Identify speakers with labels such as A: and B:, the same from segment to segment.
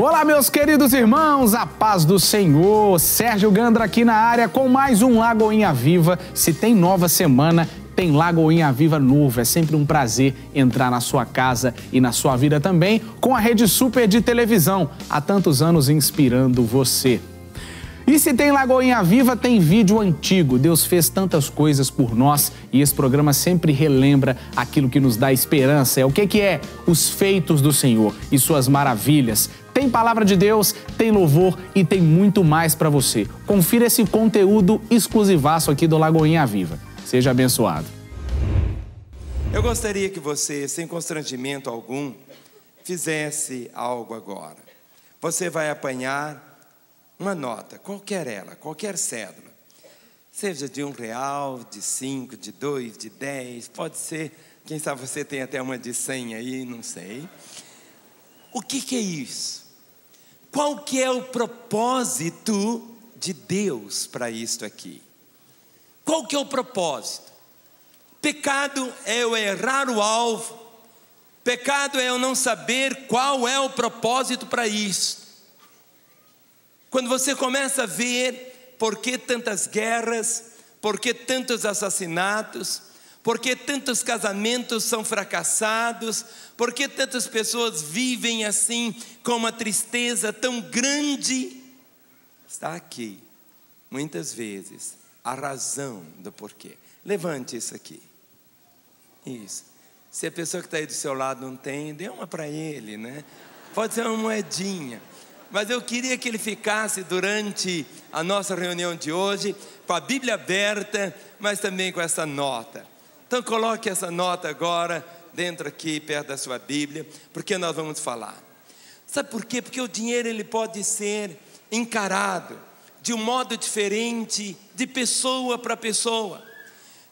A: Olá, meus queridos irmãos, a paz do Senhor. Sérgio Gandra aqui na área com mais um Lagoinha Viva. Se tem nova semana, tem Lagoinha Viva novo. É sempre um prazer entrar na sua casa e na sua vida também com a Rede Super de televisão, há tantos anos inspirando você. E se tem Lagoinha Viva, tem vídeo antigo. Deus fez tantas coisas por nós e esse programa sempre relembra aquilo que nos dá esperança. É o que é? Os feitos do Senhor e suas maravilhas. Tem palavra de Deus, tem louvor e tem muito mais para você. Confira esse conteúdo exclusivaço aqui do Lagoinha Viva. Seja abençoado.
B: Eu gostaria que você, sem constrangimento algum, fizesse algo agora. Você vai apanhar uma nota, qualquer ela, qualquer cédula, seja de R$1, de 5, de 2, de 10, pode ser, quem sabe você tem até uma de 100 aí, não sei. O que é isso? Qual que é o propósito de Deus para isto aqui? Qual que é o propósito? Pecado é eu errar o alvo, pecado é eu não saber qual é o propósito para isso. Quando você começa a ver por que tantas guerras, por que tantos assassinatos, por que tantos casamentos são fracassados, por que tantas pessoas vivem assim com uma tristeza tão grande, está aqui, muitas vezes, a razão do porquê. Levante isso aqui. Isso. Se a pessoa que está aí do seu lado não tem, dê uma para ele, né? Pode ser uma moedinha. Mas eu queria que ele ficasse durante a nossa reunião de hoje com a Bíblia aberta, mas também com essa nota. Então coloque essa nota agora dentro aqui, perto da sua Bíblia, porque nós vamos falar. Sabe por quê? Porque o dinheiro ele pode ser encarado de um modo diferente, de pessoa para pessoa.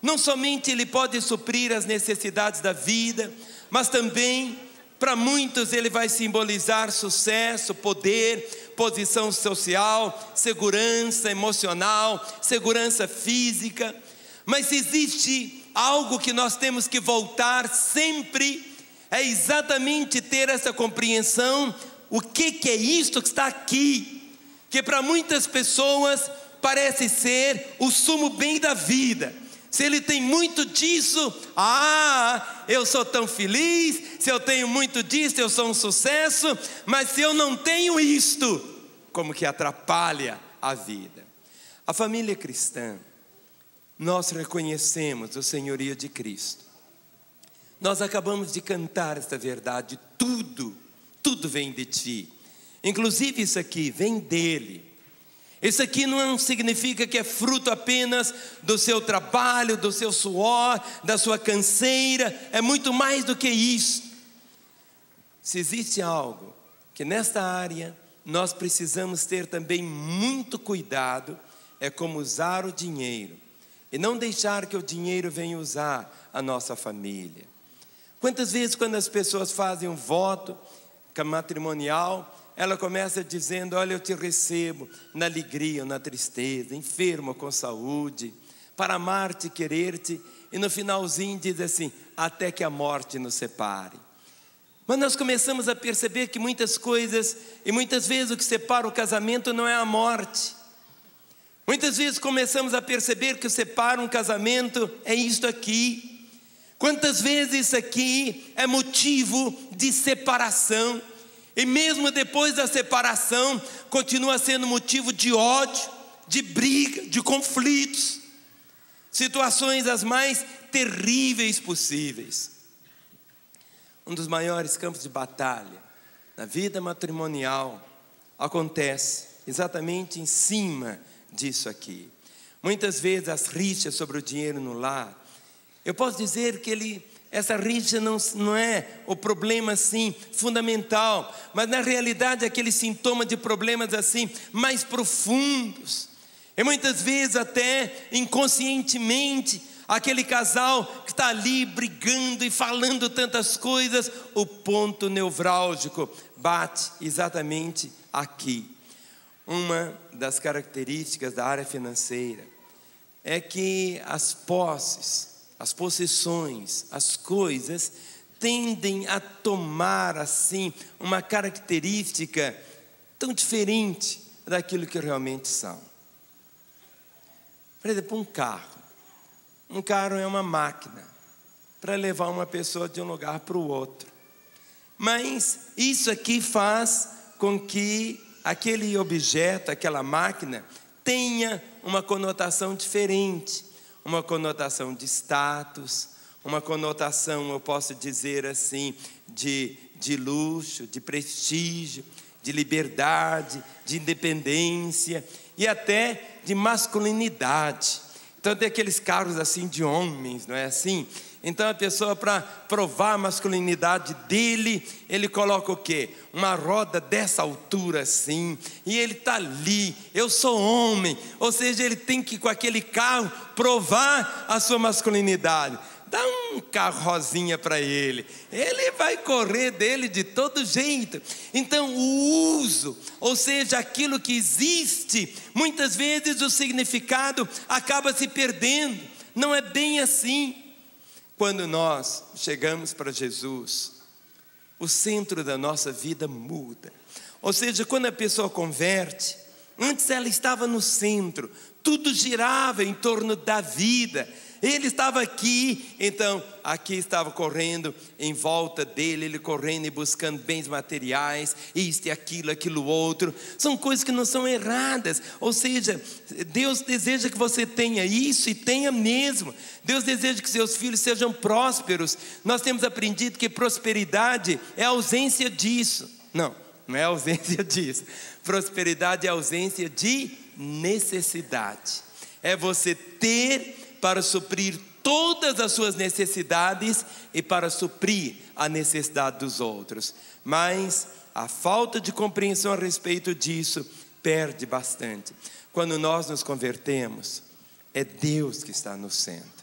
B: Não somente ele pode suprir as necessidades da vida, mas também para muitos ele vai simbolizar sucesso, poder, posição social, segurança emocional, segurança física. Mas se existe algo que nós temos que voltar sempre, é exatamente ter essa compreensão, o que é isto que está aqui, que para muitas pessoas parece ser o sumo bem da vida. Se ele tem muito disso, eu sou tão feliz. Se eu tenho muito disso, eu sou um sucesso. Mas se eu não tenho isto, como que atrapalha a vida. A família cristã, nós reconhecemos o senhorio de Cristo. Nós acabamos de cantar esta verdade. Tudo vem de ti. Inclusive isso aqui vem dele. Isso aqui não significa que é fruto apenas do seu trabalho, do seu suor, da sua canseira. É muito mais do que isso. Se existe algo que nesta área nós precisamos ter também muito cuidado, é como usar o dinheiro. E não deixar que o dinheiro venha usar a nossa família. Quantas vezes quando as pessoas fazem um voto matrimonial, ela começa dizendo, olha, eu te recebo na alegria ou na tristeza, enfermo ou com saúde, para amar-te e querer-te, e no finalzinho diz assim, até que a morte nos separe. Mas nós começamos a perceber que muitas coisas, e muitas vezes o que separa o casamento não é a morte. Muitas vezes começamos a perceber que o que separa um casamento é isto aqui. Quantas vezes isso aqui é motivo de separação, e mesmo depois da separação, continua sendo motivo de ódio, de briga, de conflitos, situações as mais terríveis possíveis. Um dos maiores campos de batalha na vida matrimonial acontece exatamente em cima disso aqui. Muitas vezes as rixas sobre o dinheiro no lar, eu posso dizer que essa rixa não é o problema assim fundamental, mas na realidade é aquele sintoma de problemas assim mais profundos. E muitas vezes até inconscientemente, aquele casal que está ali brigando e falando tantas coisas, o ponto nevrálgico bate exatamente aqui. Uma das características da área financeira é que as posses, as possessões, as coisas tendem a tomar assim uma característica tão diferente daquilo que realmente são. Por exemplo, um carro. Um carro é uma máquina para levar uma pessoa de um lugar para o outro. Mas isso aqui faz com que aquele objeto, aquela máquina, tenha uma conotação diferente. Uma conotação de status, uma conotação, eu posso dizer assim, de luxo, de prestígio, de liberdade, de independência e até de masculinidade. Então tem aqueles carros assim de homens, não é assim? Então a pessoa, para provar a masculinidade dele, ele coloca o quê? Uma roda dessa altura assim, e ele está ali, eu sou homem. Ou seja, ele tem que, com aquele carro, provar a sua masculinidade. Dá um carro rosinha para ele, ele vai correr dele de todo jeito. Então o uso, ou seja, aquilo que existe, muitas vezes o significado acaba se perdendo. Não é bem assim. Quando nós chegamos para Jesus, o centro da nossa vida muda. Ou seja, quando a pessoa converte, antes ela estava no centro, tudo girava em torno da vida. Ele estava aqui, então aqui estava correndo em volta dele, ele correndo e buscando bens materiais, isto e aquilo outro. São coisas que não são erradas. Ou seja, Deus deseja que você tenha isso e tenha mesmo. Deus deseja que seus filhos sejam prósperos. Nós temos aprendido que prosperidade é a ausência disso. Não é a ausência disso. Prosperidade é a ausência de necessidade. É você ter para suprir todas as suas necessidades e para suprir a necessidade dos outros. Mas a falta de compreensão a respeito disso perde bastante. Quando nós nos convertemos, é Deus que está no centro.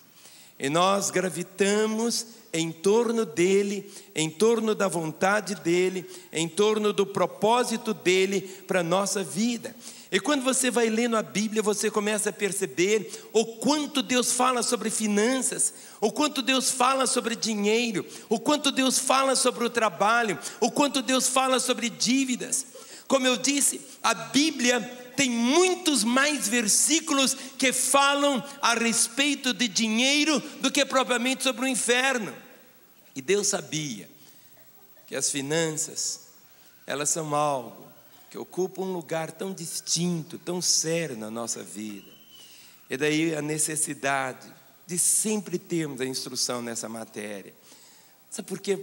B: E nós gravitamos em torno dele, em torno da vontade dele, em torno do propósito dele para a nossa vida. E quando você vai lendo a Bíblia, você começa a perceber o quanto Deus fala sobre finanças, o quanto Deus fala sobre dinheiro, o quanto Deus fala sobre o trabalho, o quanto Deus fala sobre dívidas. Como eu disse, a Bíblia tem muitos mais versículos que falam a respeito de dinheiro do que propriamente sobre o inferno. E Deus sabia que as finanças, elas são algo que ocupa um lugar tão distinto, tão sério na nossa vida. E daí a necessidade de sempre termos a instrução nessa matéria. Sabe por quê?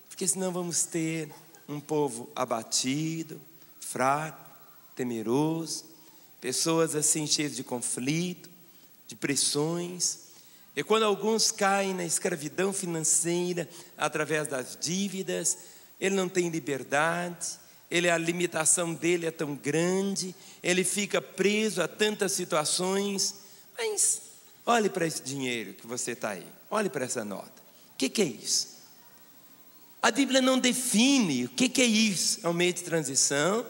B: Porque senão vamos ter um povo abatido, fraco, temeroso, pessoas assim cheias de conflito, de pressões. E quando alguns caem na escravidão financeira através das dívidas, ele não tem liberdade, a limitação dele é tão grande, ele fica preso a tantas situações. Mas olhe para esse dinheiro que você está aí, olhe para essa nota. O que é isso? A Bíblia não define o que é isso. É um meio de transação,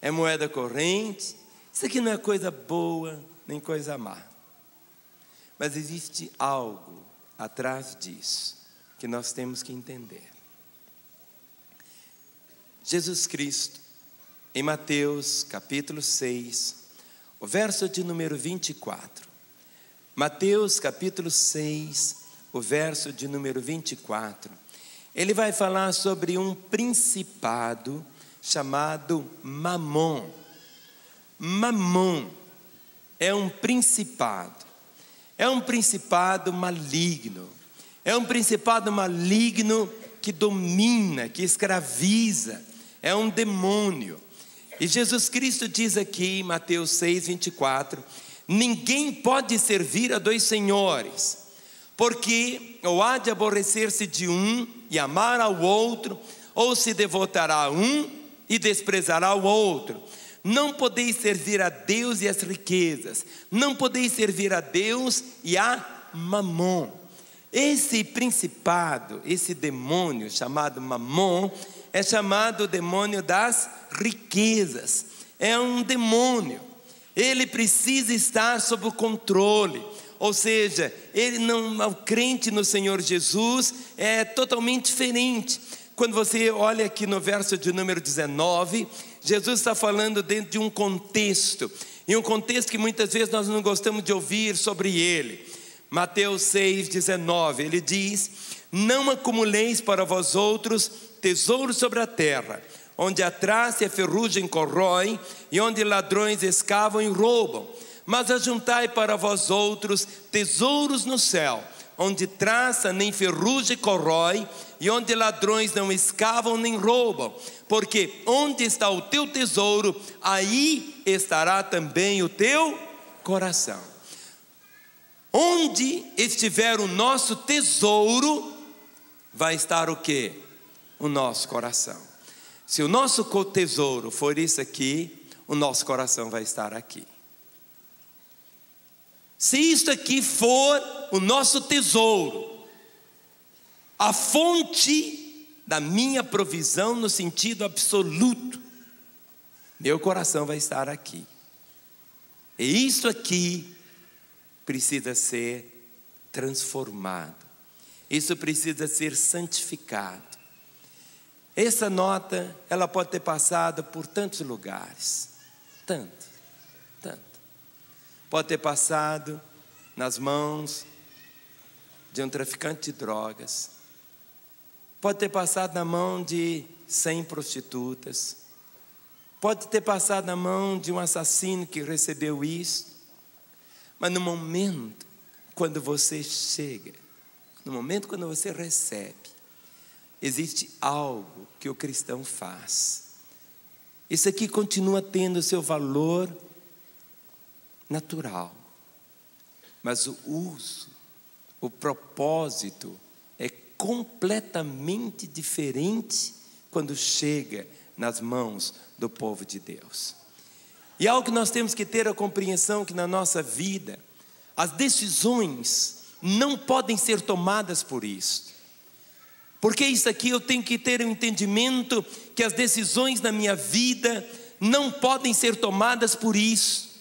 B: é moeda corrente. Isso aqui não é coisa boa, nem coisa má. Mas existe algo atrás disso que nós temos que entender. Jesus Cristo, em Mateus capítulo 6, o verso de número 24. Mateus capítulo 6, o verso de número 24. Ele vai falar sobre um principado chamado Mamon. Mamon é um principado maligno. É um principado maligno que domina, que escraviza. É um demônio. E Jesus Cristo diz aqui em Mateus 6, 24: ninguém pode servir a dois senhores, porque ou há de aborrecer-se de um e amar ao outro, ou se devotará a um e desprezará o outro. Não podeis servir a Deus e as riquezas, não podeis servir a Deus e a Mamon. Esse principado, esse demônio chamado Mamon, é chamado o demônio das riquezas. É um demônio, ele precisa estar sob o controle. Ou seja, o crente no Senhor Jesus é totalmente diferente. quando você olha aqui no verso de número 19, Jesus está falando dentro de um contexto, e um contexto que muitas vezes nós não gostamos de ouvir sobre ele. Mateus 6,19, ele diz: não acumuleis para vós outros tesouros sobre a terra, onde a traça e a ferrugem corroem, e onde ladrões escavam e roubam, mas ajuntai para vós outros tesouros no céu, onde traça nem ferrugem corrói, e onde ladrões não escavam nem roubam, porque onde está o teu tesouro, aí estará também o teu coração. Onde estiver o nosso tesouro, vai estar o quê? O nosso coração. Se o nosso tesouro for isso aqui, o nosso coração vai estar aqui. Se isso aqui for o nosso tesouro, a fonte da minha provisão no sentido absoluto, meu coração vai estar aqui. E isso aqui precisa ser transformado. Isso precisa ser santificado. Essa nota, ela pode ter passado por tantos lugares. Tanto. Pode ter passado nas mãos de um traficante de drogas. Pode ter passado na mão de 100 prostitutas. Pode ter passado na mão de um assassino que recebeu isso. Mas no momento, quando você chega, no momento quando você recebe, existe algo que o cristão faz. Isso aqui continua tendo o seu valor natural, mas o uso, o propósito é completamente diferente quando chega nas mãos do povo de Deus. E algo que nós temos que ter a compreensão que na nossa vida, as decisões não podem ser tomadas por isso. Porque isso aqui eu tenho que ter um entendimento que as decisões na minha vida não podem ser tomadas por isso.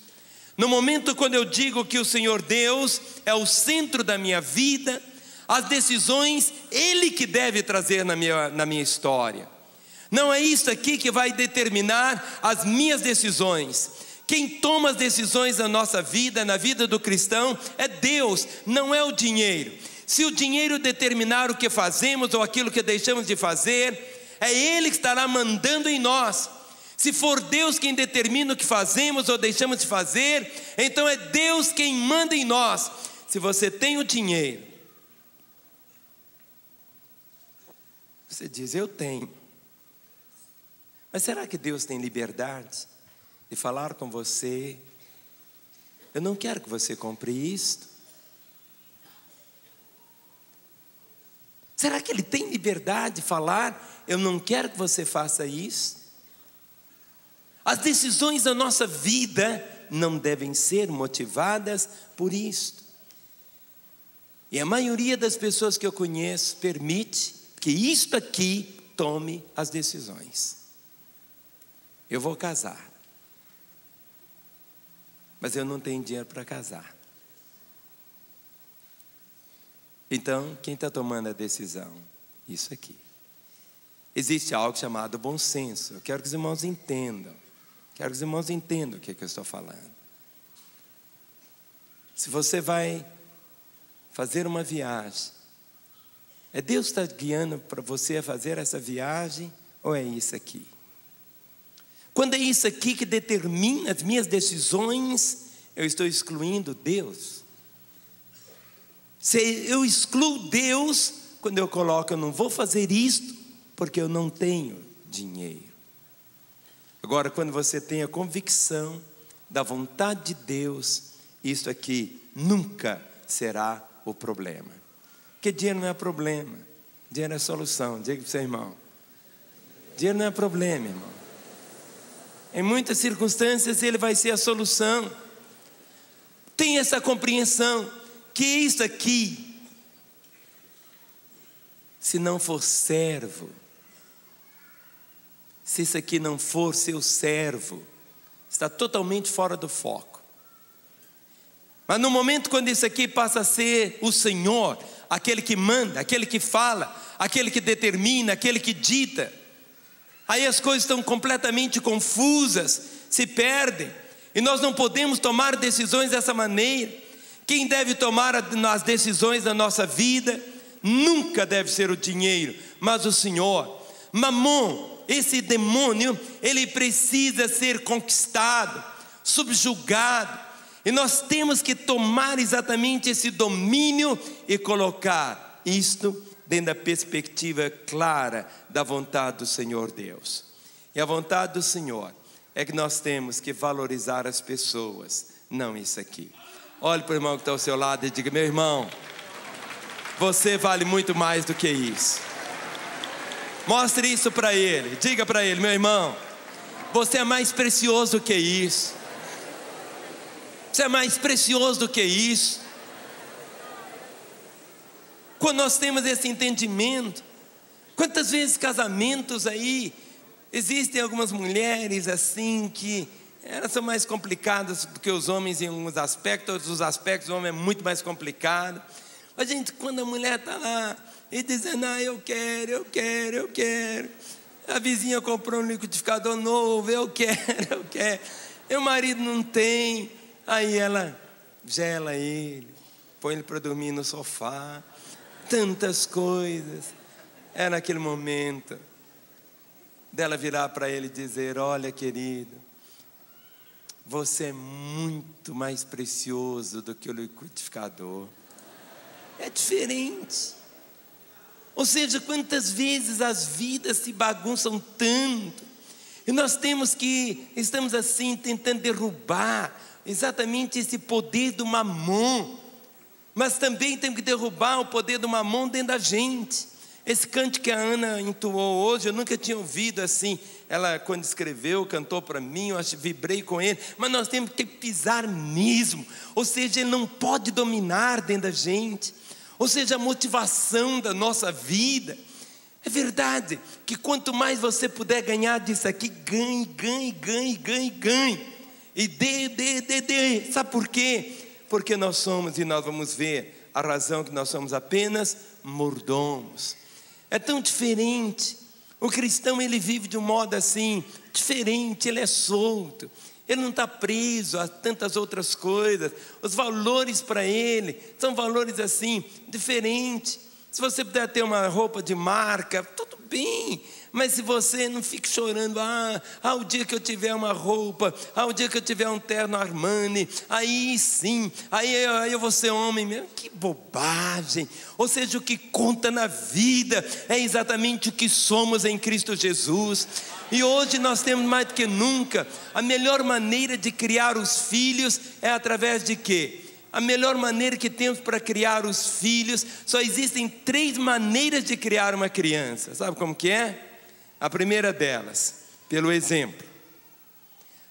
B: No momento quando eu digo que o Senhor Deus é o centro da minha vida, as decisões Ele que deve trazer na minha história. Não é isso aqui que vai determinar as minhas decisões. Quem toma as decisões na nossa vida, na vida do cristão, é Deus, não é o dinheiro. Se o dinheiro determinar o que fazemos ou aquilo que deixamos de fazer, é Ele que estará mandando em nós. Se for Deus quem determina o que fazemos ou deixamos de fazer, então é Deus quem manda em nós. Se você tem o dinheiro, você diz: eu tenho. Mas será que Deus tem liberdade de falar com você: eu não quero que você compre isto? Será que Ele tem liberdade de falar: eu não quero que você faça isso? As decisões da nossa vida não devem ser motivadas por isto. E a maioria das pessoas que eu conheço permite que isto aqui tome as decisões. Eu vou casar, mas eu não tenho dinheiro para casar. Então, quem está tomando a decisão? Isso aqui. Existe algo chamado bom senso. Eu quero que os irmãos entendam. Quero que os irmãos entendam o que eu estou falando. Se você vai fazer uma viagem, é Deus que está guiando para você a fazer essa viagem, ou é isso aqui? Quando é isso aqui que determina as minhas decisões, eu estou excluindo Deus. Se eu excluo Deus, quando eu coloco: eu não vou fazer isto, porque eu não tenho dinheiro. Agora, quando você tem a convicção da vontade de Deus, isso aqui nunca será o problema. Porque dinheiro não é problema, dinheiro é solução. Diga para o seu irmão: dinheiro não é problema, irmão. Em muitas circunstâncias ele vai ser a solução. Tenha essa compreensão que isso aqui, se não for servo, se isso aqui não for seu servo, está totalmente fora do foco. Mas no momento quando isso aqui passa a ser o Senhor, aquele que manda, aquele que fala, aquele que determina, aquele que dita. Aí as coisas estão completamente confusas, se perdem, e nós não podemos tomar decisões dessa maneira. Quem deve tomar as decisões da nossa vida nunca deve ser o dinheiro, mas o Senhor. Mamon, esse demônio, ele precisa ser conquistado, subjugado, e nós temos que tomar exatamente esse domínio e colocar isto dentro da perspectiva clara da vontade do Senhor Deus. E a vontade do Senhor é que nós temos que valorizar as pessoas, não isso aqui. Olhe para o irmão que está ao seu lado e diga: meu irmão, você vale muito mais do que isso. Mostre isso para ele, diga para ele: meu irmão, você é mais precioso do que isso. Você é mais precioso do que isso. Quando nós temos esse entendimento, quantas vezes casamentos aí, existem algumas mulheres assim que elas são mais complicadas do que os homens em alguns aspectos, outros aspectos o homem é muito mais complicado. A gente, quando a mulher está lá e dizendo: eu quero, a vizinha comprou um liquidificador novo, eu quero, e o marido não tem, aí ela gela ele, põe ele para dormir no sofá, tantas coisas. É naquele momento dela virar para ele e dizer: olha, querido, você é muito mais precioso do que o liquidificador. É diferente. Ou seja, quantas vezes as vidas se bagunçam tanto, e nós estamos assim tentando derrubar exatamente esse poder do mamon, mas também temos que derrubar o poder do mamon dentro da gente. Esse canto que a Ana entoou hoje, eu nunca tinha ouvido assim. Ela, quando escreveu, cantou para mim, eu vibrei com ele. Mas nós temos que pisar mesmo. Ou seja, ele não pode dominar dentro da gente. Ou seja, a motivação da nossa vida. É verdade que quanto mais você puder ganhar disso aqui, ganhe. E dê. Sabe por quê? Porque nós somos, e nós vamos ver a razão que nós somos apenas mordomos. É tão diferente. O cristão, ele vive de um modo assim, diferente, ele é solto. Ele não está preso a tantas outras coisas. Os valores para ele são valores assim, diferentes. Se você puder ter uma roupa de marca, tudo bem. Mas se você não fica chorando: o dia que eu tiver uma roupa, o dia que eu tiver um terno Armani, aí sim, aí eu vou ser homem mesmo. Que bobagem. Ou seja, o que conta na vida é exatamente o que somos em Cristo Jesus. E hoje nós temos mais do que nunca, a melhor maneira de criar os filhos é através de quê? A melhor maneira que temos para criar os filhos, só existem 3 maneiras de criar uma criança. Sabe como que é? A primeira delas, pelo exemplo.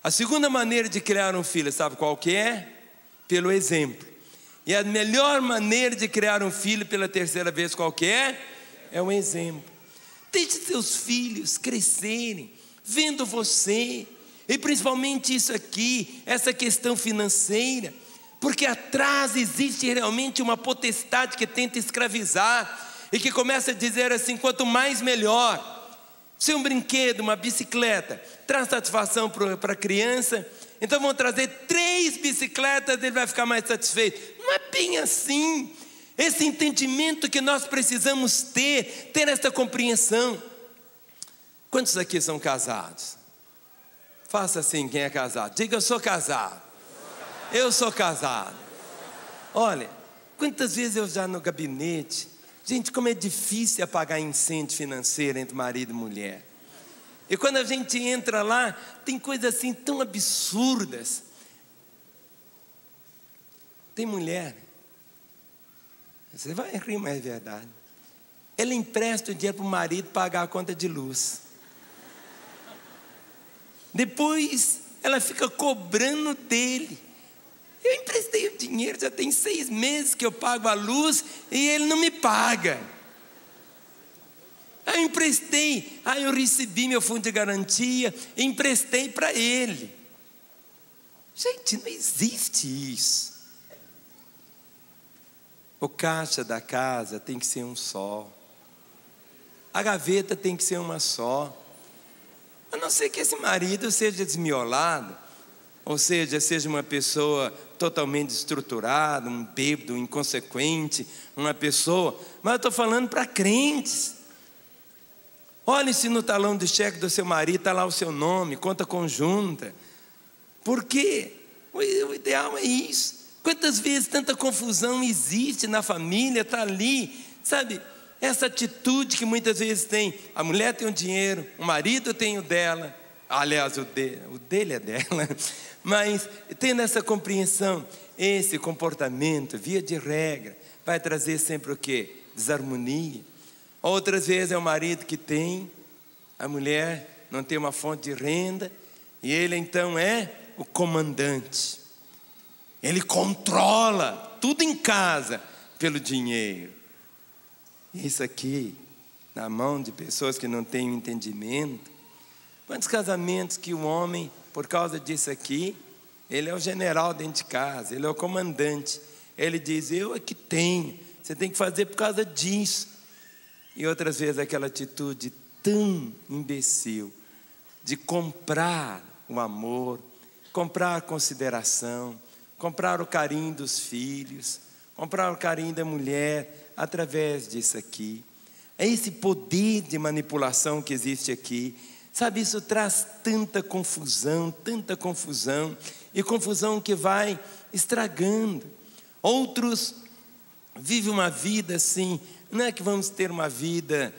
B: A segunda maneira de criar um filho, sabe qual que é? Pelo exemplo. E a melhor maneira de criar um filho, pela terceira vez, qual que é? É um exemplo. Deixe seus filhos crescerem, vendo você, e principalmente isso aqui, essa questão financeira, porque atrás existe realmente uma potestade que tenta escravizar, e que começa a dizer assim: quanto mais melhor. Se um brinquedo, uma bicicleta, traz satisfação para a criança, então vão trazer 3 bicicletas, ele vai ficar mais satisfeito. Não é bem assim. Esse entendimento que nós precisamos ter essa compreensão. Quantos aqui são casados? Faça assim, quem é casado. Diga: eu sou casado. Eu sou casado. Olha, quantas vezes eu já no gabinete, gente, como é difícil apagar incêndio financeiro entre marido e mulher. E quando a gente entra lá, tem coisas assim tão absurdas. Tem mulher, você vai rir, mas é verdade, ela empresta o dinheiro para o marido pagar a conta de luz. Depois ela fica cobrando dele: eu emprestei o dinheiro, já tem 6 meses que eu pago a luz e ele não me paga. Eu emprestei, eu recebi meu fundo de garantia, emprestei para ele. Gente, não existe isso. O caixa da casa tem que ser um só. A gaveta tem que ser uma só. A não ser que esse marido seja desmiolado, ou seja uma pessoa totalmente estruturada, um bêbado, um inconsequente, uma pessoa. Mas eu estou falando para crentes. Olhe se no talão de cheque do seu marido está lá o seu nome, conta conjunta. Por quê? O ideal é isso. Quantas vezes tanta confusão existe na família, está ali, sabe? Essa atitude que muitas vezes tem, a mulher tem o dinheiro, o marido tem o dela, aliás, o dele é dela, mas tendo essa compreensão, esse comportamento, via de regra, vai trazer sempre o quê? Desarmonia. Outras vezes é o marido que tem, a mulher não tem uma fonte de renda, e ele então é o comandante. Ele controla tudo em casa pelo dinheiro. Isso aqui, na mão de pessoas que não têm entendimento. Quantos casamentos que o homem, por causa disso aqui, ele é o general dentro de casa, ele é o comandante. Ele diz, eu é que tenho, você tem que fazer por causa disso. E outras vezes aquela atitude tão imbecil de comprar o amor, comprar a consideração, comprar o carinho dos filhos, comprar o carinho da mulher, através disso aqui. É esse poder de manipulação que existe aqui. Sabe, isso traz tanta confusão, e confusão que vai estragando. Outros vivem uma vida assim, não é que vamos ter uma vida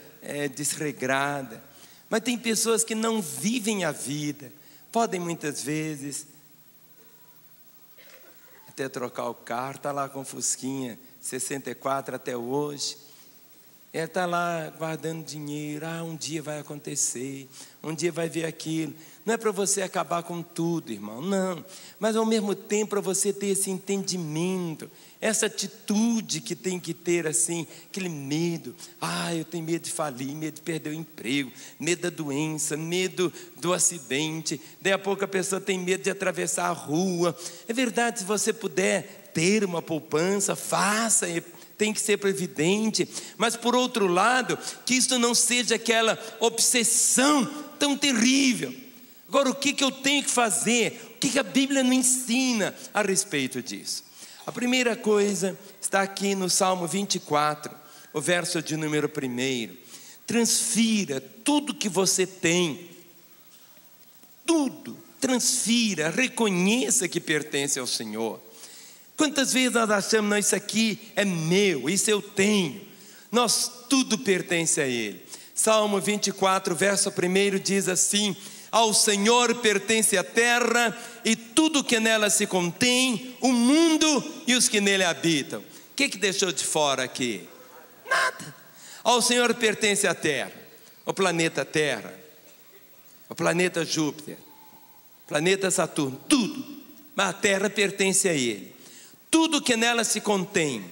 B: desregrada, mas tem pessoas que não vivem a vida, podem muitas vezes até trocar o carro, está lá com o Fusquinha 64 até hoje. Ela está lá guardando dinheiro. Um dia vai acontecer, um dia vai ver aquilo. Não é para você acabar com tudo, irmão, não. Mas ao mesmo tempo para você ter esse entendimento, essa atitude que tem que ter assim, aquele medo. Eu tenho medo de falir, medo de perder o emprego, medo da doença, medo do acidente. Daí a pouco a pessoa tem medo de atravessar a rua. É verdade, se você puder ter uma poupança, faça, tem que ser previdente, mas por outro lado, que isso não seja aquela obsessão tão terrível. Agora, o que eu tenho que fazer? O que a Bíblia nos ensina a respeito disso? A primeira coisa está aqui no Salmo 24, o verso de número 1. Transfira tudo que você tem, tudo, transfira, reconheça que pertence ao Senhor. Quantas vezes nós achamos, não, isso aqui é meu, isso eu tenho. Tudo pertence a Ele. Salmo 24, verso 1 diz assim: ao Senhor pertence a terra e tudo que nela se contém, o mundo e os que nele habitam. O que deixou de fora aqui? Nada. Ao Senhor pertence a terra, o planeta Terra, o planeta Júpiter, o planeta Saturno, tudo. Mas a terra pertence a Ele. Tudo que nela se contém,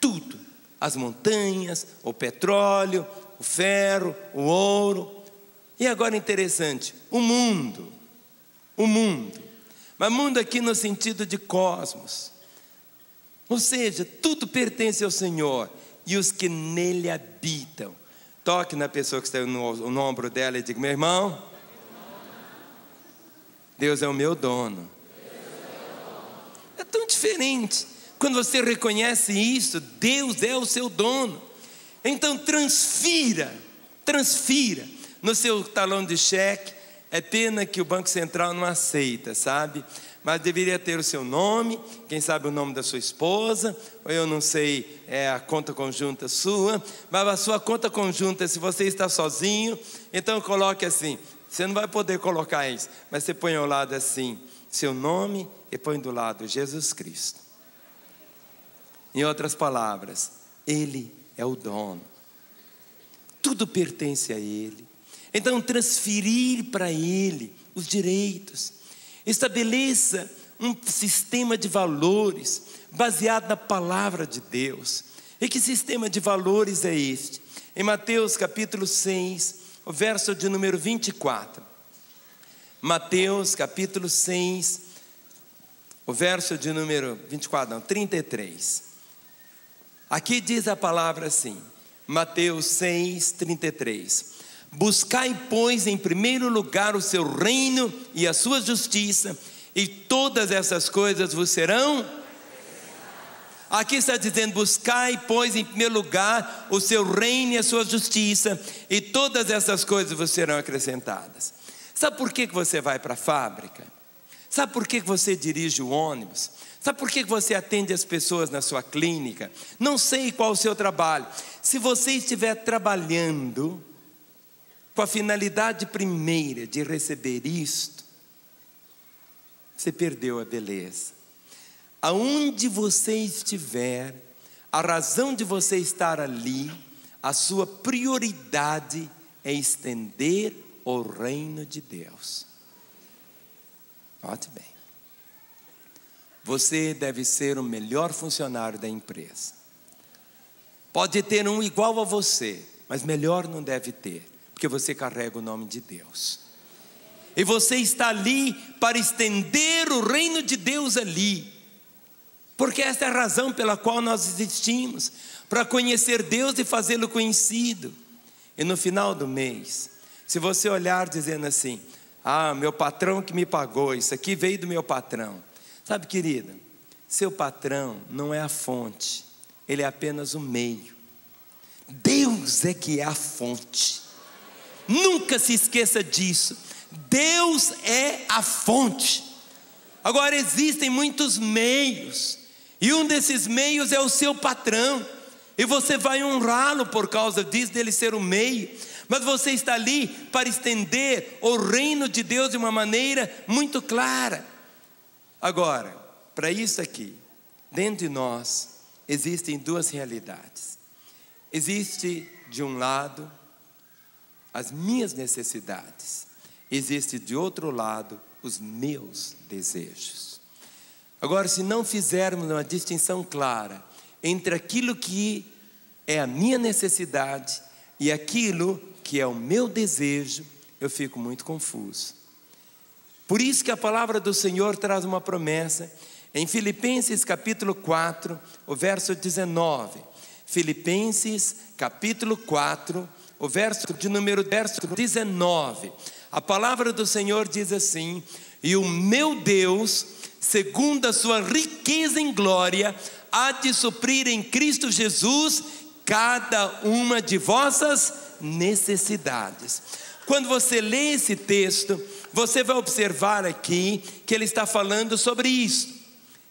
B: tudo, as montanhas, o petróleo, o ferro, o ouro. E agora interessante, o mundo, mas mundo aqui no sentido de cosmos, ou seja, tudo pertence ao Senhor e os que nele habitam. Toque na pessoa que está no ombro dela e diga: meu irmão, Deus é o meu dono. É tão diferente quando você reconhece isso. Deus é o seu dono. Então transfira no seu talão de cheque. É pena que o Banco Central não aceita, sabe? Mas deveria ter o seu nome, quem sabe o nome da sua esposa, ou eu não sei, é a conta conjunta sua. Mas a sua conta conjunta, se você está sozinho, então coloque assim. Você não vai poder colocar isso, mas você põe ao lado assim, seu nome, e põe do lado Jesus Cristo. Em outras palavras, Ele é o dono. Tudo pertence a Ele. Então transferir para Ele os direitos. Estabeleça um sistema de valores baseado na palavra de Deus. E que sistema de valores é este? Em Mateus capítulo 6, o verso de número 24. Mateus capítulo 6, o verso de número 24, não, 33. Aqui diz a palavra assim, Mateus 6:33. Buscai, pois, em primeiro lugar o seu reino e a sua justiça, e todas essas coisas vos serão. Aqui está dizendo, buscai, pois, em primeiro lugar o seu reino e a sua justiça, e todas essas coisas vos serão acrescentadas. Sabe por que você vai para a fábrica? Sabe por que você dirige o ônibus? Sabe por que você atende as pessoas na sua clínica? Não sei qual o seu trabalho. Se você estiver trabalhando com a finalidade primeira de receber isto, você perdeu a beleza. Aonde você estiver, a razão de você estar ali, a sua prioridade é estender o reino de Deus. Note bem. Você deve ser o melhor funcionário da empresa. Pode ter um igual a você, mas melhor não deve ter, porque você carrega o nome de Deus. E você está ali para estender o reino de Deus ali. Porque essa é a razão pela qual nós existimos, para conhecer Deus e fazê-lo conhecido. E no final do mês, se você olhar dizendo assim, meu patrão que me pagou, isso aqui veio do meu patrão. Sabe, querida, seu patrão não é a fonte, ele é apenas o meio. Deus é que é a fonte. Nunca se esqueça disso. Deus é a fonte. Agora existem muitos meios, e um desses meios é o seu patrão, e você vai honrá-lo por causa disso, dele ser o meio. Mas você está ali para estender o reino de Deus de uma maneira muito clara. Agora, para isso aqui, dentro de nós, existem duas realidades. Existe de um lado as minhas necessidades, existe de outro lado os meus desejos. Agora, se não fizermos uma distinção clara entre aquilo que é a minha necessidade e aquilo que é o meu desejo, eu fico muito confuso. Por isso que a palavra do Senhor traz uma promessa em Filipenses capítulo 4, o verso 19. Filipenses capítulo 4, o verso 19. A palavra do Senhor diz assim: e o meu Deus, segundo a sua riqueza em glória, há de suprir em Cristo Jesus cada uma de vossas necessidades. Quando você lê esse texto, você vai observar aqui que ele está falando sobre isso.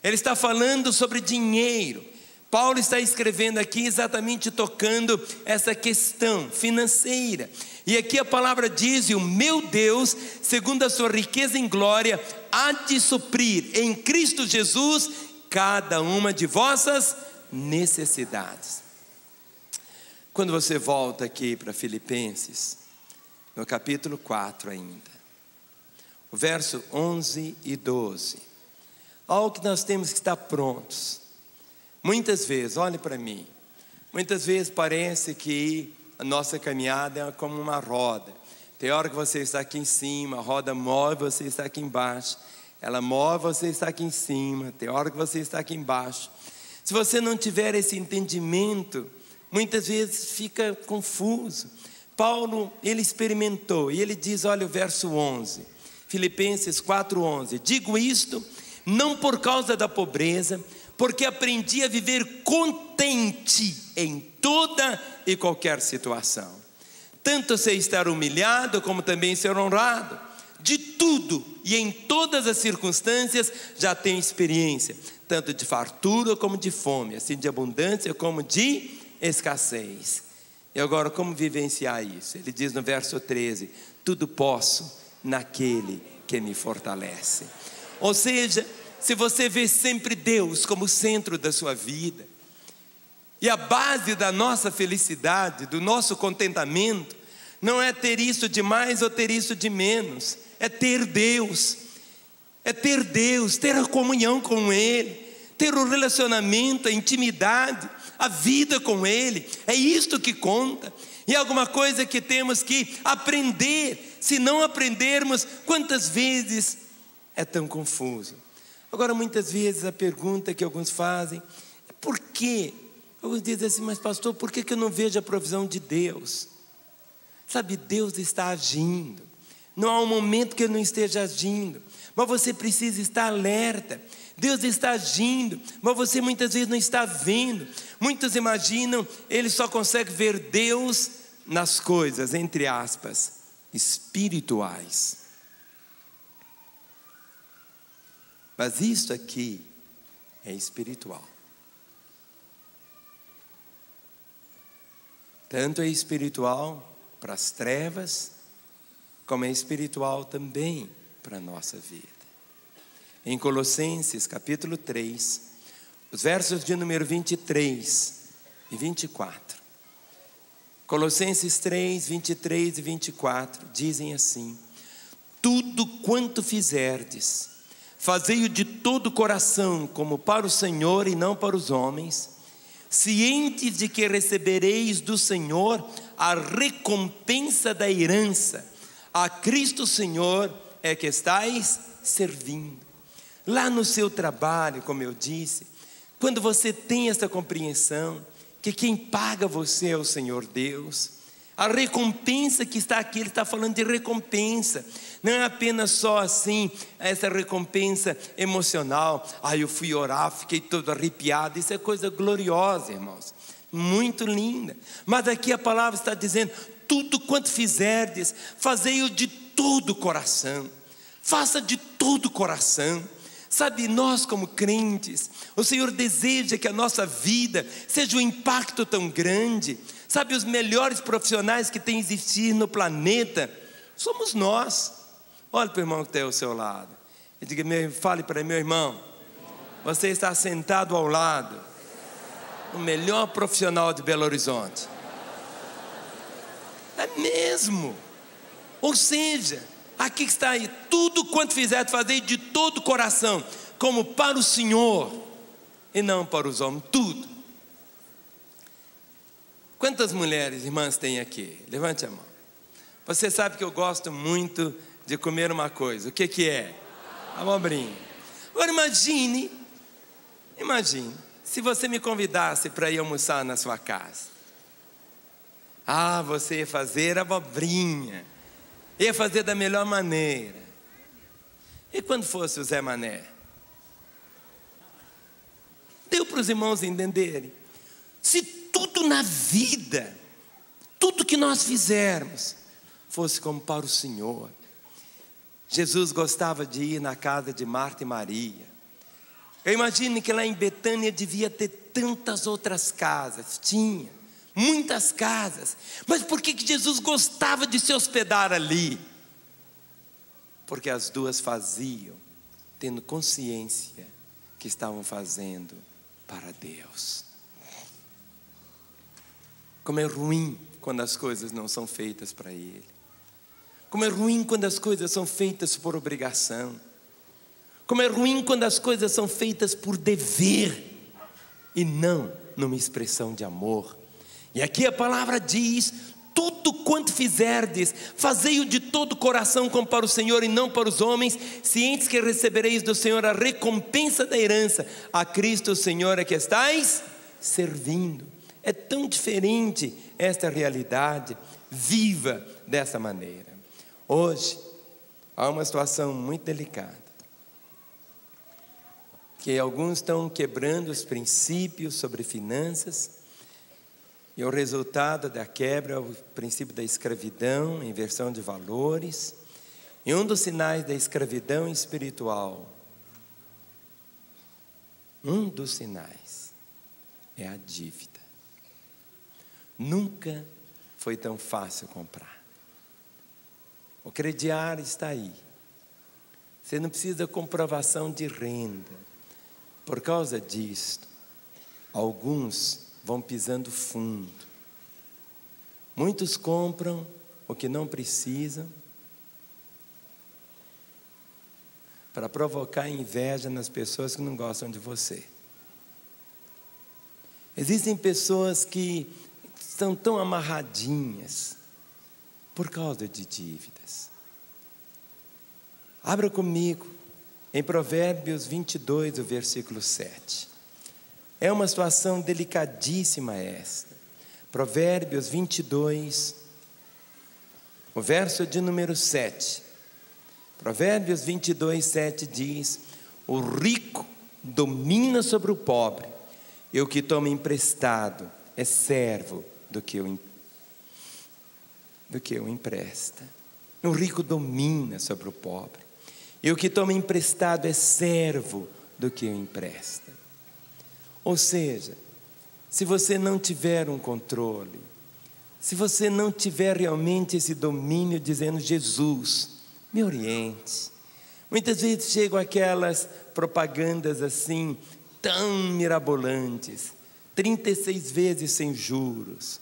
B: Ele está falando sobre dinheiro. Paulo está escrevendo aqui exatamente tocando essa questão financeira. E aqui a palavra diz: e o meu Deus, segundo a sua riqueza em glória, há de suprir em Cristo Jesus cada uma de vossas necessidades. Quando você volta aqui para Filipenses, no capítulo 4 ainda, o verso 11 e 12, algo que nós temos que estar prontos. Muitas vezes, olhe para mim, muitas vezes parece que a nossa caminhada é como uma roda. Tem hora que você está aqui em cima, a roda move, você está aqui embaixo. Ela move, você está aqui em cima. Tem hora que você está aqui embaixo. Se você não tiver esse entendimento, muitas vezes fica confuso. Paulo, ele experimentou, e ele diz, olha o verso 11, Filipenses 4:11, digo isto não por causa da pobreza, porque aprendi a viver contente em toda e qualquer situação. Tanto sei estar humilhado, como também ser honrado. De tudo e em todas as circunstâncias já tenho experiência, tanto de fartura como de fome, assim de abundância como de escassez. E agora, como vivenciar isso? Ele diz no verso 13, tudo posso naquele que me fortalece. Ou seja, se você vê sempre Deus como centro da sua vida, e a base da nossa felicidade, do nosso contentamento, não é ter isso de mais ou ter isso de menos, é ter Deus, ter a comunhão com Ele, ter o relacionamento, a intimidade, a vida com Ele, é isto que conta. E é alguma coisa que temos que aprender. Se não aprendermos, quantas vezes é tão confuso. Agora, muitas vezes a pergunta que alguns fazem é: por que Alguns dizem assim, mas pastor, por que eu não vejo a provisão de Deus? Sabe, Deus está agindo. Não há um momento que Ele não esteja agindo. Mas você precisa estar alerta. Deus está agindo, mas você muitas vezes não está vendo. Muitos imaginam, eles só conseguem ver Deus nas coisas, entre aspas, espirituais. Mas isso aqui é espiritual. Tanto é espiritual para as trevas, como é espiritual também para a nossa vida. Em Colossenses capítulo 3, os versos de número 23 e 24. Colossenses 3, 23 e 24 dizem assim: tudo quanto fizerdes, fazei-o de todo o coração, como para o Senhor e não para os homens, cientes de que recebereis do Senhor a recompensa da herança. A Cristo Senhor é que estáis servindo. Lá no seu trabalho, como eu disse, quando você tem essa compreensão que quem paga você é o Senhor Deus, a recompensa que está aqui, Ele está falando de recompensa, não é apenas só assim, essa recompensa emocional. Eu fui orar, fiquei todo arrepiado. Isso é coisa gloriosa, irmãos, muito linda. Mas aqui a palavra está dizendo: tudo quanto fizerdes, fazei-o de todo o coração. Faça de todo o coração. Sabe, nós como crentes, o Senhor deseja que a nossa vida seja um impacto tão grande. Sabe, os melhores profissionais que tem existido no planeta somos nós. Olha para o irmão que está ao seu lado e diga, fale para meu irmão, você está sentado ao lado do melhor profissional de Belo Horizonte. É mesmo. Ou seja, aqui está aí, tudo quanto fizer, fazei de todo o coração, como para o Senhor e não para os homens, tudo. Quantas mulheres, irmãs, tem aqui? Levante a mão. Você sabe que eu gosto muito de comer uma coisa. O que é? Abobrinha. Agora imagine, se você me convidasse para ir almoçar na sua casa. Você ia fazer abobrinha, ia fazer da melhor maneira. E quando fosse o Zé Mané? Deu para os irmãos entenderem. Se tudo na vida, tudo que nós fizermos, fosse como para o Senhor. Jesus gostava de ir na casa de Marta e Maria. Eu imagino que lá em Betânia devia ter tantas outras casas. Tinha muitas casas. Mas por que Jesus gostava de se hospedar ali? Porque as duas faziam, tendo consciência que estavam fazendo para Deus. Como é ruim quando as coisas não são feitas para Ele. Como é ruim quando as coisas são feitas por obrigação. Como é ruim quando as coisas são feitas por dever e não numa expressão de amor. E aqui a palavra diz: tudo quanto fizerdes, fazei-o de todo o coração, como para o Senhor e não para os homens, cientes que recebereis do Senhor a recompensa da herança. A Cristo o Senhor é que estáis servindo. É tão diferente esta realidade. Viva dessa maneira. Hoje há uma situação muito delicada, que alguns estão quebrando os princípios sobre finanças, e o resultado da quebra é o princípio da escravidão, inversão de valores. E um dos sinais da escravidão espiritual, um dos sinais é a dívida. Nunca foi tão fácil comprar. O crediário está aí. Você não precisa de comprovação de renda. Por causa disto, alguns vão pisando fundo. Muitos compram o que não precisam para provocar inveja nas pessoas que não gostam de você. Existem pessoas que estão tão amarradinhas por causa de dívidas. Abra comigo em Provérbios 22, o versículo 7. É uma situação delicadíssima esta. Provérbios 22, o verso de número 7. Provérbios 22, 7 diz: o rico domina sobre o pobre, e o que toma emprestado é servo do que o empresta. O rico domina sobre o pobre, e o que toma emprestado é servo do que o empresta. Ou seja, se você não tiver um controle, se você não tiver realmente esse domínio, dizendo: Jesus, me oriente. Muitas vezes chegam aquelas propagandas assim, tão mirabolantes, 36 vezes sem juros.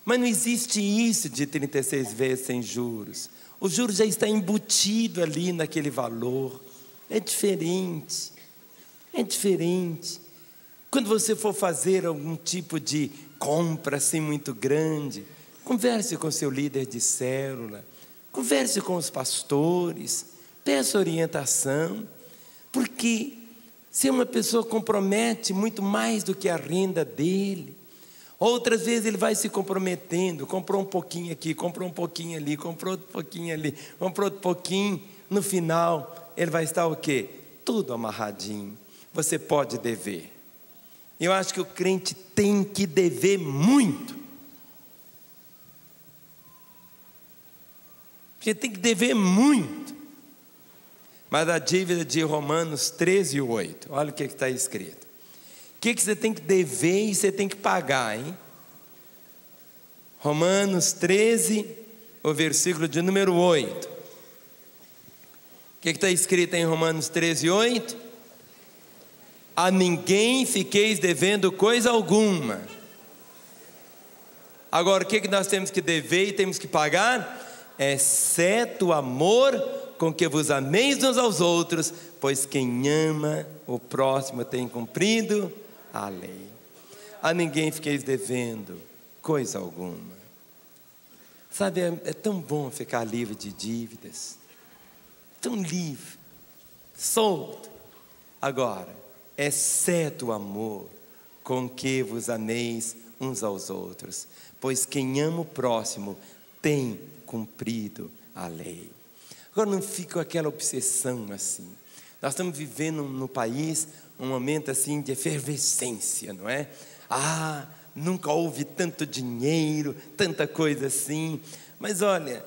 B: Mas não existe isso de 36 vezes sem juros. O juros já está embutido ali naquele valor. É diferente. É diferente. Quando você for fazer algum tipo de compra assim muito grande, converse com seu líder de célula, converse com os pastores, peça orientação, porque se uma pessoa compromete muito mais do que a renda dele, outras vezes ele vai se comprometendo, comprou um pouquinho aqui, comprou um pouquinho ali, comprou outro pouquinho ali, comprou outro pouquinho, no final ele vai estar o quê? Tudo amarradinho. Você pode dever. Eu acho que o crente tem que dever muito. Você tem que dever muito. Mas a dívida de Romanos 13, 8, olha o que está escrito. O que você tem que dever e você tem que pagar, hein? Romanos 13, o versículo de número 8. O que está escrito em Romanos 13, 8? A ninguém fiqueis devendo coisa alguma. Agora, o que nós temos que dever e temos que pagar? Exceto o amor com que vos ameis uns aos outros, pois quem ama o próximo tem cumprido a lei. A ninguém fiqueis devendo coisa alguma. Sabe, é tão bom ficar livre de dívidas, tão livre, solto. Agora, exceto o amor com que vos ameis uns aos outros, pois quem ama o próximo tem cumprido a lei. Agora não fica com aquela obsessão assim. Nós estamos vivendo no país um momento assim de efervescência, não é? Nunca houve tanto dinheiro, tanta coisa assim. Mas olha,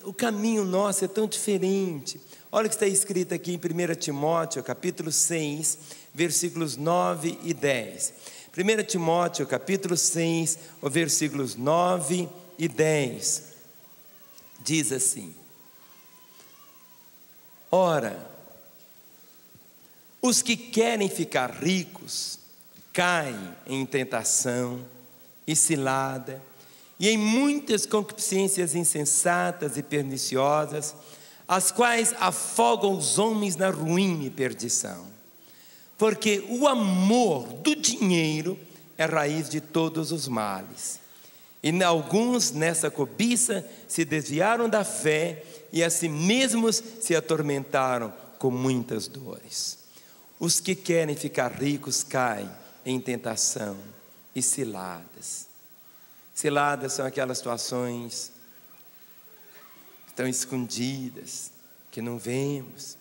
B: o caminho nosso é tão diferente. Olha o que está escrito aqui em 1 Timóteo, capítulo 6, versículos 9 e 10. 1 Timóteo, capítulo 6, versículos 9 e 10. Diz assim: ora, os que querem ficar ricos caem em tentação e cilada, e em muitas concupiscências insensatas e perniciosas, as quais afogam os homens na ruína e perdição. Porque o amor do dinheiro é raiz de todos os males. E alguns nessa cobiça se desviaram da fé e a si mesmos se atormentaram com muitas dores. Os que querem ficar ricos caem em tentação e ciladas. Ciladas são aquelas situações que estão escondidas, que não vemos.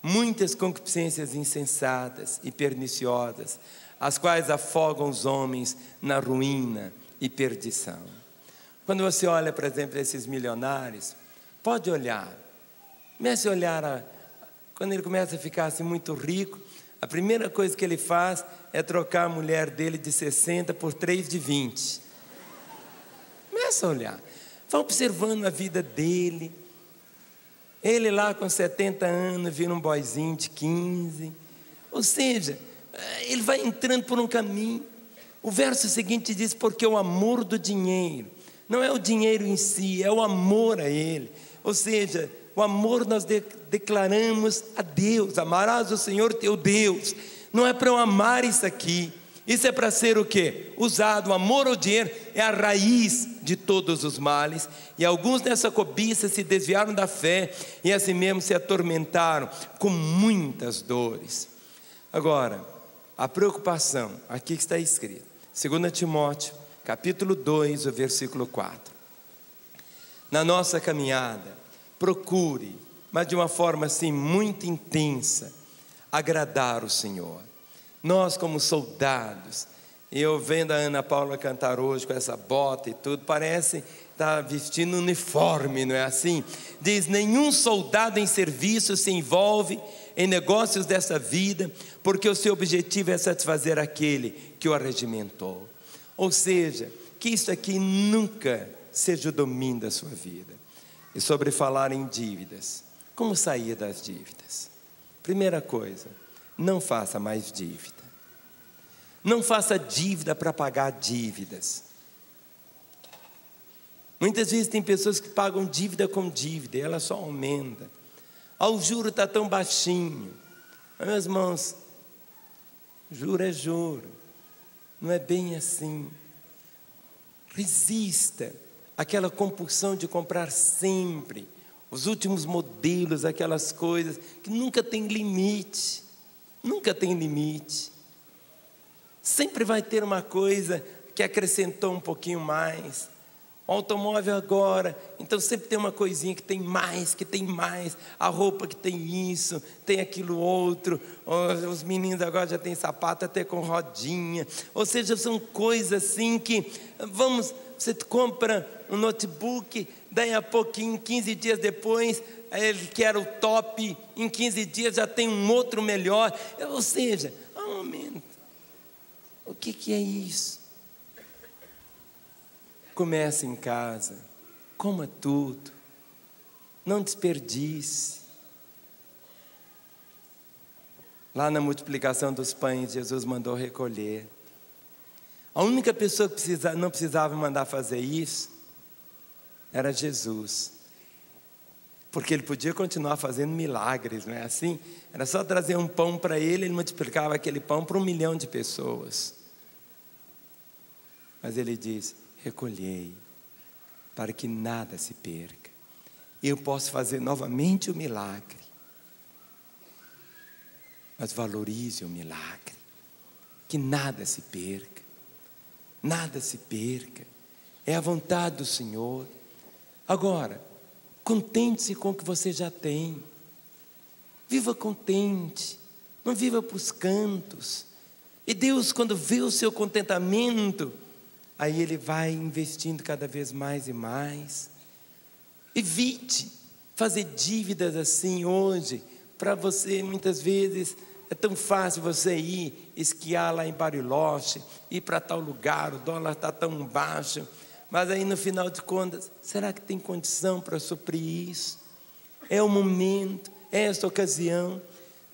B: Muitas concupiscências insensatas e perniciosas, as quais afogam os homens na ruína e perdição. Quando você olha, por exemplo, esses milionários, pode olhar, comece a olhar, quando ele começa a ficar assim muito rico, a primeira coisa que ele faz é trocar a mulher dele de 60 por 3 de 20. Começa a olhar, vai observando a vida dele. Ele lá com 70 anos vira um boyzinho de 15. Ou seja, ele vai entrando por um caminho. O verso seguinte diz: porque o amor do dinheiro, não é o dinheiro em si, é o amor a ele. Ou seja, o amor nós declaramos a Deus. Amarás o Senhor teu Deus. Não é para eu amar isso aqui. Isso é para ser o quê? Usado. O amor ao dinheiro é a raiz de todos os males. E alguns nessa cobiça se desviaram da fé e assim mesmo se atormentaram com muitas dores. Agora, a preocupação, aqui que está escrito, 2 Timóteo, capítulo 2, o versículo 4. Na nossa caminhada, procure, mas de uma forma assim muito intensa, agradar o Senhor. Nós como soldados, eu vendo a Ana Paula cantar hoje com essa bota e tudo, parece estar vestindo um uniforme, não é assim? Diz, nenhum soldado em serviço se envolve em negócios dessa vida, porque o seu objetivo é satisfazer aquele que o arregimentou. Ou seja, que isso aqui nunca seja o domínio da sua vida. E sobre falar em dívidas, como sair das dívidas? Primeira coisa, não faça mais dívida. Não faça dívida para pagar dívidas. Muitas vezes tem pessoas que pagam dívida com dívida e ela só aumenta. O juro está tão baixinho. Meus irmãos, juro é juro. Não é bem assim. Resista àquela compulsão de comprar sempre os últimos modelos, aquelas coisas que nunca tem limite. Nunca tem limite. Sempre vai ter uma coisa que acrescentou um pouquinho mais. O automóvel agora, então sempre tem uma coisinha que tem mais, a roupa que tem isso, tem aquilo outro, os meninos agora já tem sapato até com rodinha, ou seja, são coisas assim que, você compra um notebook, daí a pouquinho, 15 dias depois, ele que era o top, em 15 dias já tem um outro melhor, ou seja, há um momento, o que é isso? Comece em casa, coma tudo, não desperdice. Lá na multiplicação dos pães, Jesus mandou recolher. A única pessoa que não precisava mandar fazer isso era Jesus, porque ele podia continuar fazendo milagres, não é assim? Era só trazer um pão para ele, ele multiplicava aquele pão para 1 milhão de pessoas. Mas ele diz, recolhei, para que nada se perca. Eu posso fazer novamente o milagre, mas valorize o milagre, que nada se perca, nada se perca, é a vontade do Senhor. Agora, contente-se com o que você já tem, viva contente, não viva para os cantos, e Deus, quando vê o seu contentamento, aí Ele vai investindo cada vez mais e mais. Evite fazer dívidas assim hoje. Para você, muitas vezes, é tão fácil você ir esquiar lá em Bariloche, ir para tal lugar, o dólar está tão baixo. Mas aí no final de contas, será que tem condição para suprir isso? É o momento, é esta ocasião.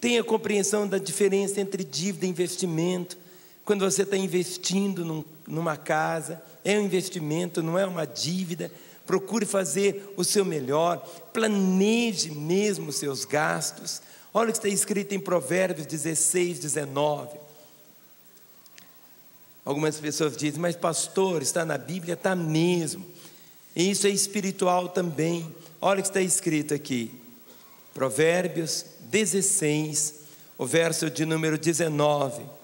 B: Tenha compreensão da diferença entre dívida e investimento. Quando você está investindo numa casa, é um investimento, não é uma dívida. Procure fazer o seu melhor, planeje mesmo os seus gastos. Olha o que está escrito em Provérbios 16, 19. Algumas pessoas dizem, mas pastor, está na Bíblia? Está mesmo. E isso é espiritual também. Olha o que está escrito aqui. Provérbios 16, o verso de número 19.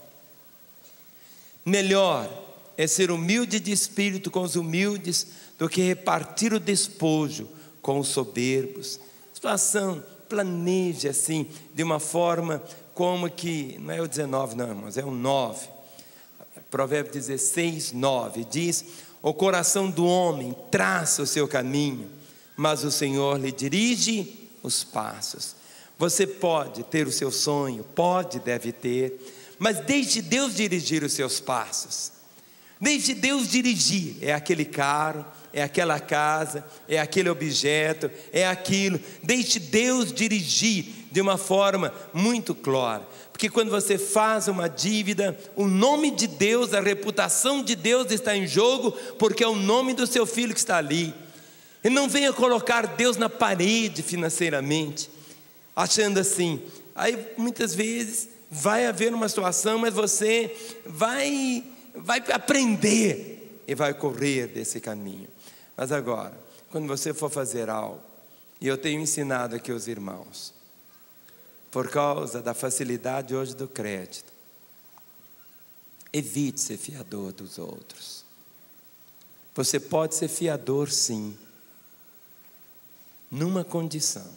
B: Melhor é ser humilde de espírito com os humildes do que repartir o despojo com os soberbos. Situação, planeje assim, de uma forma como que, não é o 19 não, irmãos, é o 9. Provérbios 16, 9, diz, o coração do homem traça o seu caminho, mas o Senhor lhe dirige os passos. Você pode ter o seu sonho, deve ter, mas deixe Deus dirigir os seus passos. Deixe Deus dirigir. É aquele carro, é aquela casa, é aquele objeto, é aquilo. Deixe Deus dirigir de uma forma muito clara. Porque quando você faz uma dívida, o nome de Deus, a reputação de Deus está em jogo, porque é o nome do seu filho que está ali. E não venha colocar Deus na parede financeiramente, achando assim. Aí muitas vezes vai haver uma situação, mas você vai aprender e vai correr desse caminho. Mas agora, quando você for fazer algo, e eu tenho ensinado aqui aos irmãos, por causa da facilidade hoje do crédito, Evite ser fiador dos outros. Você pode ser fiador, sim, numa condição.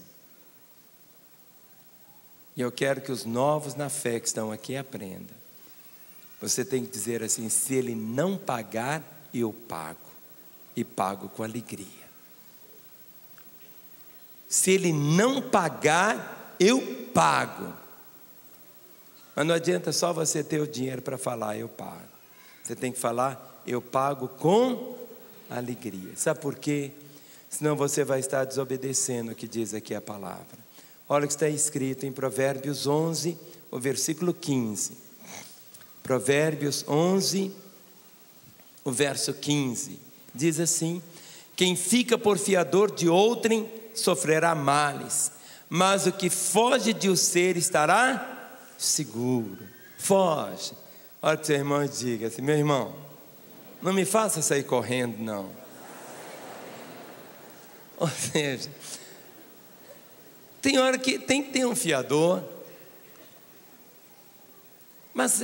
B: E eu quero que os novos na fé que estão aqui aprendam. Você tem que dizer assim: se ele não pagar, eu pago. E pago com alegria. Se ele não pagar, eu pago. Mas não adianta só você ter o dinheiro para falar, eu pago. Você tem que falar, eu pago com alegria. Sabe por quê? Senão você vai estar desobedecendo o que diz aqui a palavra. Olha o que está escrito em Provérbios 11, o versículo 15. Provérbios 11, o verso 15. Diz assim: quem fica por fiador de outrem sofrerá males, mas o que foge de o ser estará seguro. Foge. Olha que seu irmão diga assim: meu irmão, não me faça sair correndo, não. Ou seja, tem hora que tem que ter um fiador. Mas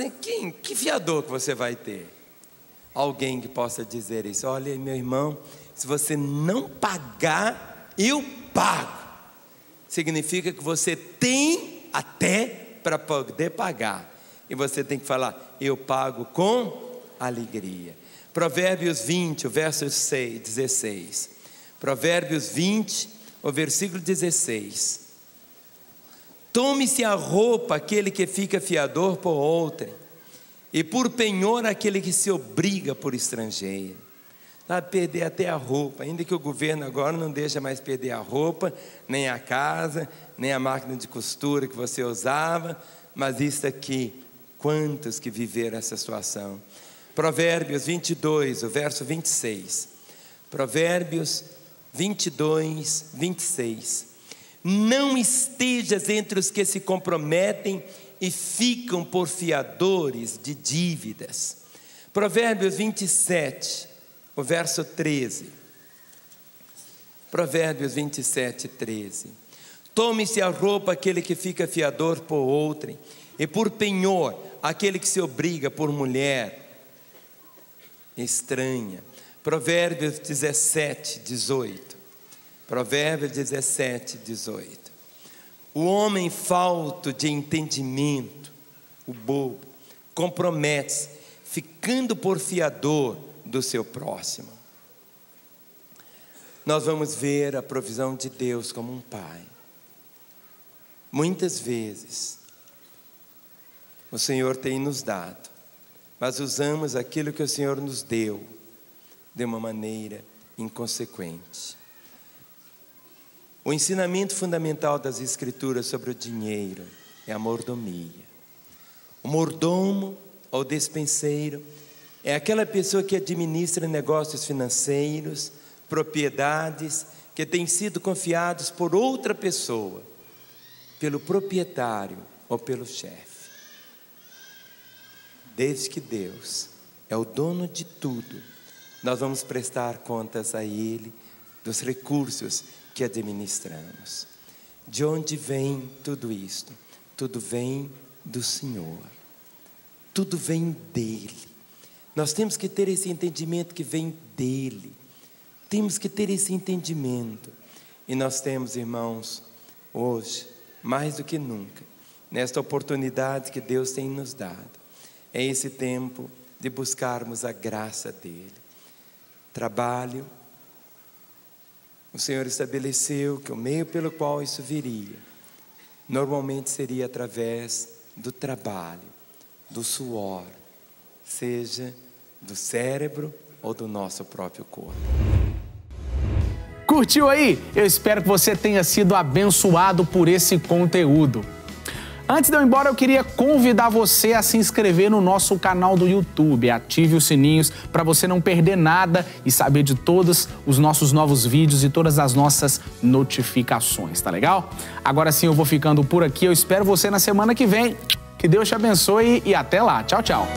B: que fiador que você vai ter? Alguém que possa dizer isso: olha, meu irmão, se você não pagar, eu pago. Significa que você tem até para poder pagar. E você tem que falar: eu pago com alegria. Provérbios 20, o verso 16. Provérbios 20, o versículo 16. Tome-se a roupa aquele que fica fiador por outrem, e por penhor aquele que se obriga por estrangeiro. Sabe, perder até a roupa, ainda que o governo agora não deixa mais perder a roupa, nem a casa, nem a máquina de costura que você usava, mas isso aqui, quantos que viveram essa situação? Provérbios 22, o verso 26. Provérbios 22, 26. Não estejas entre os que se comprometem e ficam por fiadores de dívidas. Provérbios 27, o verso 13. Provérbios 27, 13. Tome-se a roupa aquele que fica fiador por outrem, e por penhor aquele que se obriga por mulher estranha. Provérbios 17, 18. Provérbios 17, 18. O homem falto de entendimento, o bobo, compromete-se, ficando por fiador do seu próximo. Nós vamos ver a provisão de Deus como um pai. Muitas vezes, o Senhor tem nos dado, mas usamos aquilo que o Senhor nos deu de uma maneira inconsequente. O ensinamento fundamental das Escrituras sobre o dinheiro é a mordomia. O mordomo ou despenseiro é aquela pessoa que administra negócios financeiros, propriedades que têm sido confiados por outra pessoa, pelo proprietário ou pelo chefe. Desde que Deus é o dono de tudo, nós vamos prestar contas a Ele dos recursos que administramos. De onde vem tudo isto? Tudo vem do Senhor. Tudo vem dEle. Nós temos que ter esse entendimento que vem dEle. Temos que ter esse entendimento. E nós temos, irmãos, hoje, mais do que nunca, nesta oportunidade que Deus tem nos dado, é esse tempo de buscarmos a graça dEle. Trabalho. O Senhor estabeleceu que o meio pelo qual isso viria, normalmente seria através do trabalho, do suor, seja do cérebro ou do nosso próprio corpo.
A: Curtiu aí? Eu espero que você tenha sido abençoado por esse conteúdo. Antes de eu ir embora, eu queria convidar você a se inscrever no nosso canal do YouTube. Ative os sininhos para você não perder nada e saber de todos os nossos novos vídeos e todas as nossas notificações, tá legal? Agora sim, eu vou ficando por aqui. Eu espero você na semana que vem. Que Deus te abençoe e até lá. Tchau, tchau.